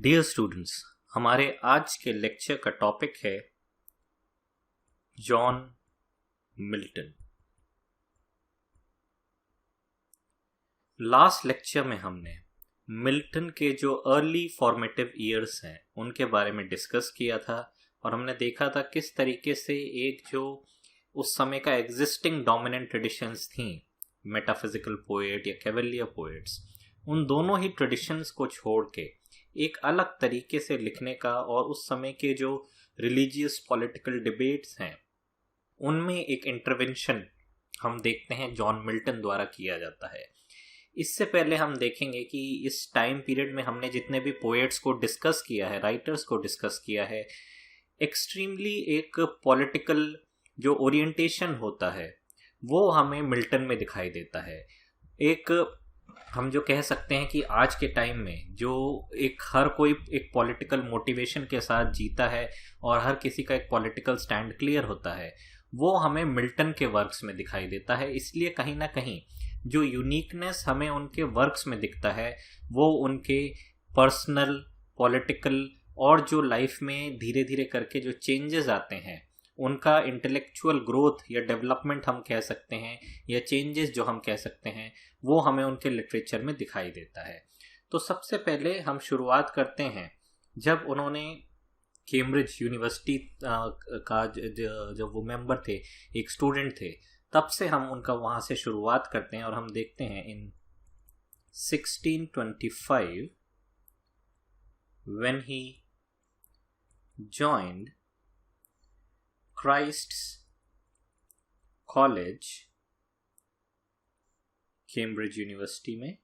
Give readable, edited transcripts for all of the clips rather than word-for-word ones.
Dear students, हमारे आज के लेक्चर का टॉपिक है जॉन मिल्टन। लास्ट लेक्चर में हमने मिल्टन के जो अर्ली फॉर्मेटिव ईयर्स हैं उनके बारे में डिस्कस किया था और हमने देखा था किस तरीके से एक जो उस समय का एग्जिस्टिंग डोमिनेंट ट्रेडिशंस थी, मेटाफिजिकल पोएट या कैवेलियर पोएट्स, उन दोनों ही ट्रेडिशंस को छोड़ के एक अलग तरीके से लिखने का और उस समय के जो रिलीजियस पॉलिटिकल डिबेट्स हैं उनमें एक इंटरवेंशन हम देखते हैं जॉन मिल्टन द्वारा किया जाता है। इससे पहले हम देखेंगे कि इस टाइम पीरियड में हमने जितने भी पोएट्स को डिस्कस किया है, राइटर्स को डिस्कस किया है, एक्सट्रीमली एक पॉलिटिकल जो ओरिएंटेशन होता है वो हमें मिल्टन में दिखाई देता है। एक हम जो कह सकते हैं कि आज के टाइम में जो एक हर कोई एक पॉलिटिकल मोटिवेशन के साथ जीता है और हर किसी का एक पॉलिटिकल स्टैंड क्लियर होता है, वो हमें मिल्टन के वर्क्स में दिखाई देता है। इसलिए कहीं ना कहीं जो यूनिकनेस हमें उनके वर्क्स में दिखता है वो उनके पर्सनल, पॉलिटिकल और जो लाइफ में धीरे धीरे करके जो चेंजेस आते हैं उनका इंटेलेक्चुअल ग्रोथ या डेवलपमेंट हम कह सकते हैं, या चेंजेस जो हम कह सकते हैं, वो हमें उनके लिटरेचर में दिखाई देता है। तो सबसे पहले हम शुरुआत करते हैं जब उन्होंने कैम्ब्रिज यूनिवर्सिटी का जब वो मेंबर थे, एक स्टूडेंट थे, तब से हम उनका वहाँ से शुरुआत करते हैं और हम देखते हैं इन 1625 when he joined Christ's College, Cambridge university में,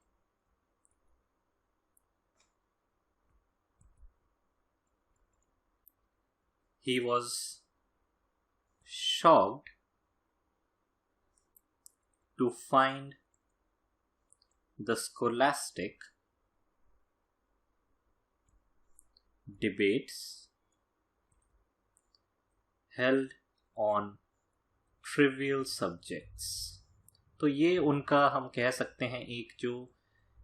he was shocked to find the scholastic debates held on trivial subjects। तो ये उनका हम कह सकते हैं एक जो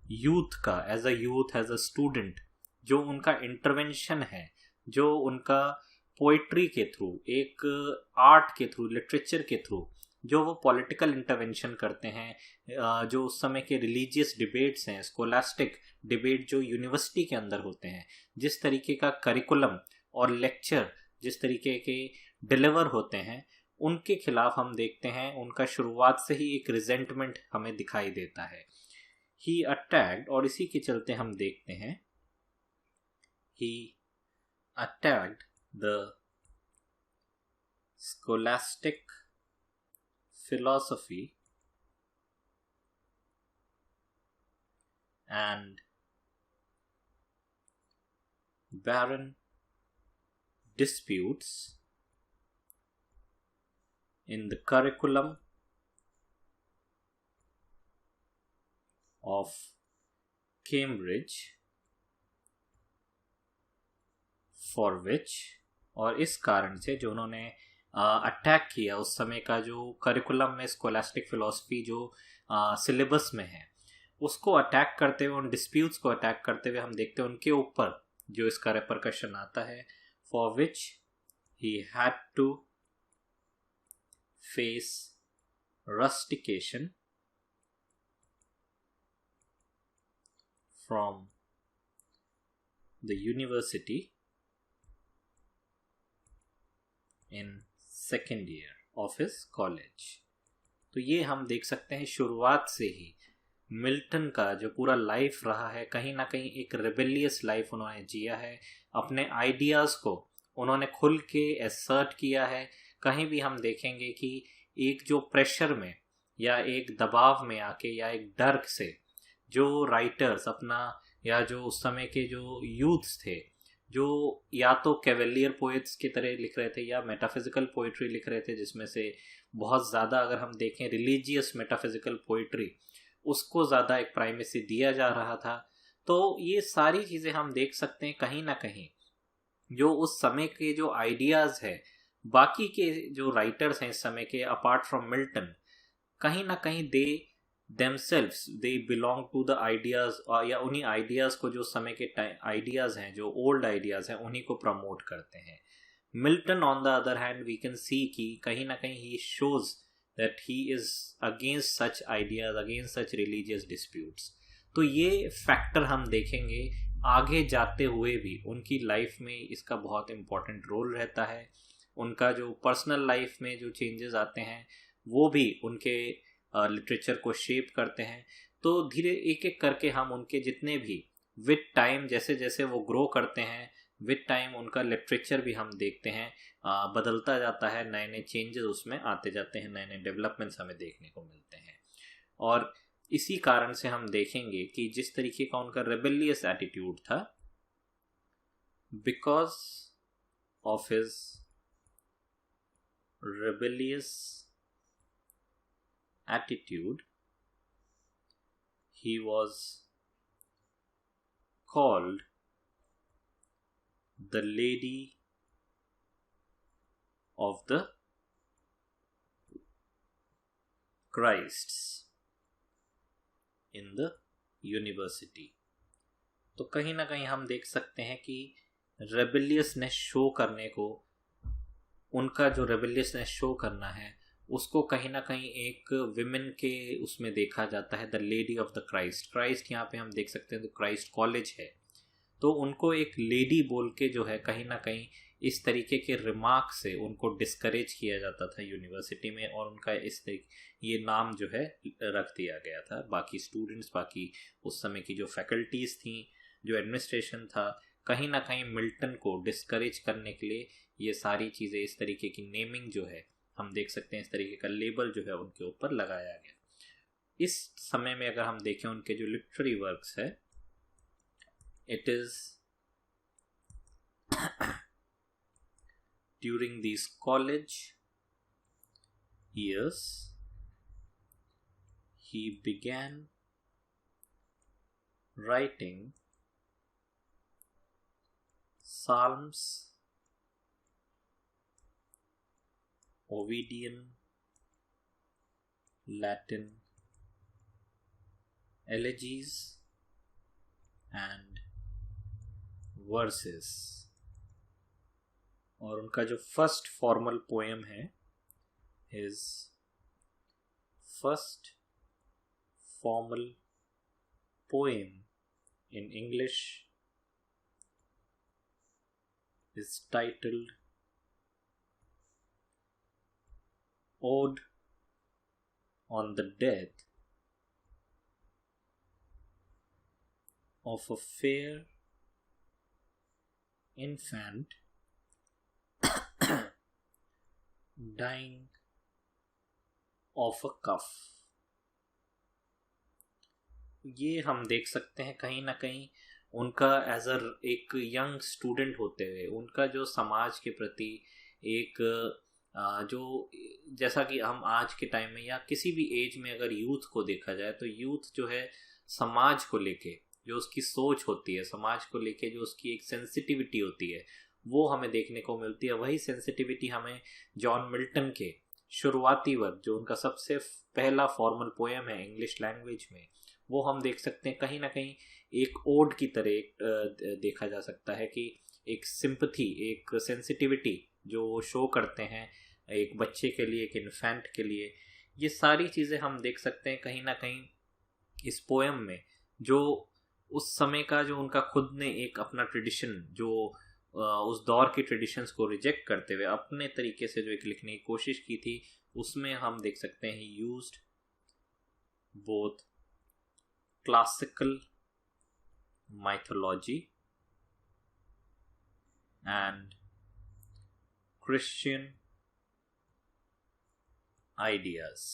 यूथ का एज अ स्टूडेंट जो उनका इंटरवेंशन है, जो उनका पोइट्री के थ्रू, एक आर्ट के थ्रू, लिटरेचर के थ्रू जो वो पॉलिटिकल इंटरवेंशन करते हैं, जो उस समय के रिलीजियस डिबेट्स हैं, स्कोलास्टिक डिबेट जो यूनिवर्सिटी के अंदर होते हैं, जिस तरीके का करिकुलम और लेक्चर जिस तरीके के डिलीवर होते हैं, उनके खिलाफ हम देखते हैं उनका शुरुआत से ही एक रिजेंटमेंट हमें दिखाई देता है। ही अटैक्ड, और इसी के चलते हम देखते हैं he attacked the scholastic philosophy and barren disputes in the curriculum of Cambridge, for which, और इस कारण से जो उन्होंने अटैक किया उस समय का जो करिकुलम में स्कोलास्टिक फिलॉसफी जो सिलेबस में है, उसको अटैक करते हुए, उन डिस्प्यूट्स को अटैक करते हुए हम देखते हैं उनके ऊपर जो इसका रेपरकशन आता है, for which he had to face rustication from the university in second year of his college. तो ये हम देख सकते हैं शुरुआत से ही मिल्टन का जो पूरा लाइफ रहा है, कहीं ना कहीं एक रिबेलियस लाइफ उन्होंने जिया है। अपने आइडियाज़ को उन्होंने खुल के एसर्ट किया है। कहीं भी हम देखेंगे कि एक जो प्रेशर में या एक दबाव में आके या एक डर से जो राइटर्स अपना, या जो उस समय के जो यूथ्स थे जो या तो कैवेलियर पोएट्स की तरह लिख रहे थे या मेटाफिजिकल पोइट्री लिख रहे थे, जिसमें से बहुत ज़्यादा अगर हम देखें रिलीजियस मेटाफिजिकल पोइट्री, उसको ज़्यादा एक प्राइमेसी दिया जा रहा था। तो ये सारी चीज़ें हम देख सकते हैं कहीं ना कहीं जो उस समय के जो आइडियाज़ है, बाकी के जो राइटर्स हैं इस समय के अपार्ट फ्रॉम मिल्टन, कहीं ना कहीं दे themselves they belong to the ideas, या उन्हीं आइडियाज को, जो समय के आइडियाज हैं, जो ओल्ड आइडियाज हैं, उन्हीं को प्रमोट करते हैं. Milton on the other hand we can see कि कहीं ना कहीं he shows that he is against such ideas, against such religious disputes. तो ये फैक्टर हम देखेंगे आगे जाते हुए भी. उनकी लाइफ में इसका बहुत इम्पोर्टेंट रोल रहता है. उनका जो पर्सनल लाइफ में जो चेंजेस आते हैं वो भी उनके लिटरेचर को शेप करते हैं. तो धीरे एक एक करके हम उनके जितने भी विद टाइम, जैसे जैसे वो ग्रो करते हैं, विद टाइम उनका लिटरेचर भी हम देखते हैं बदलता जाता है, नए नए चेंजेस उसमें आते जाते हैं, नए नए डेवलपमेंट्स हमें देखने को मिलते हैं. और इसी कारण से हम देखेंगे कि जिस तरीके का उनका रेबेलियस एटीट्यूड था, because of his rebellious attitude, he was called the Lady of the Christs in the University. तो कहीं ना कहीं हम देख सकते हैं कि रेबेलियसनेस शो करने को, उनका जो रेबेलियसनेस शो करना है उसको कहीं ना कहीं एक विमेन के उसमें देखा जाता है. The lady of the Christ, Christ यहाँ पे हम देख सकते हैं तो क्राइस्ट कॉलेज है, तो उनको एक लेडी बोल के जो है कहीं ना कहीं इस तरीके के रिमार्क से उनको डिस्करेज किया जाता था यूनिवर्सिटी में, और उनका इस तरीके ये नाम जो है रख दिया गया था. बाकी स्टूडेंट्स, बाकी उस समय की जो फैकल्टीज थी, जो एडमिनिस्ट्रेशन था, कहीं ना कहीं मिल्टन को डिस्करेज करने के लिए ये सारी चीज़ें, इस तरीके की नेमिंग जो है हम देख सकते हैं, इस तरीके का लेबल जो है उनके ऊपर लगाया गया. इस समय में अगर हम देखें उनके जो लिटरेरी वर्क्स है, it is during this college years he began writing psalms, Ovidian, Latin, elegies and verses. और उनका जो फर्स्ट फॉर्मल पोएम है, his first formal poem in English is titled Ode on the Death of a Fair Infant Dying of a Cough. ये हम देख सकते हैं कहीं ना कहीं उनका एज अ एक यंग स्टूडेंट होते हुए उनका जो समाज के प्रति एक जो, जैसा कि हम आज के टाइम में या किसी भी एज में अगर यूथ को देखा जाए तो यूथ जो है समाज को लेके जो उसकी सोच होती है, समाज को लेके जो उसकी एक सेंसिटिविटी होती है, वो हमें देखने को मिलती है. वही सेंसिटिविटी हमें जॉन मिल्टन के शुरुआती वर्क, जो उनका सबसे पहला फॉर्मल पोएम है इंग्लिश लैंग्वेज में, वो हम देख सकते हैं कहीं ना कहीं एक ओड की तरह देखा जा सकता है कि एक सिंपथी, एक सेंसिटिविटी जो शो करते हैं एक बच्चे के लिए, एक इन्फेंट के लिए. ये सारी चीज़ें हम देख सकते हैं कहीं ना कहीं इस पोएम में, जो उस समय का जो उनका खुद ने एक अपना ट्रेडिशन, जो उस दौर की ट्रेडिशंस को रिजेक्ट करते हुए अपने तरीके से जो एक लिखने की कोशिश की थी, उसमें हम देख सकते हैं used both classical mythology and Christian ideas.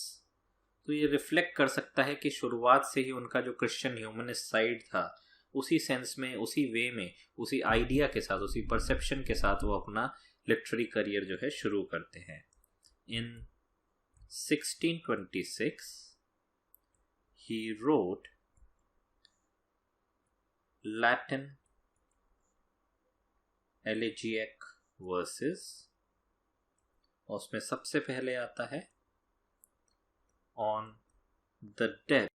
तो ये रिफ्लेक्ट कर सकता है कि शुरुआत से ही उनका जो क्रिश्चियन ह्यूमनिस्ट साइड था, उसी सेंस में, उसी वे में, उसी आइडिया के साथ, उसी परसेप्शन के साथ वो अपना लिटरेरी करियर जो है शुरू करते हैं. इन 1626 he wrote Latin elegiac verses, और उसमें सबसे पहले आता है On द डेथ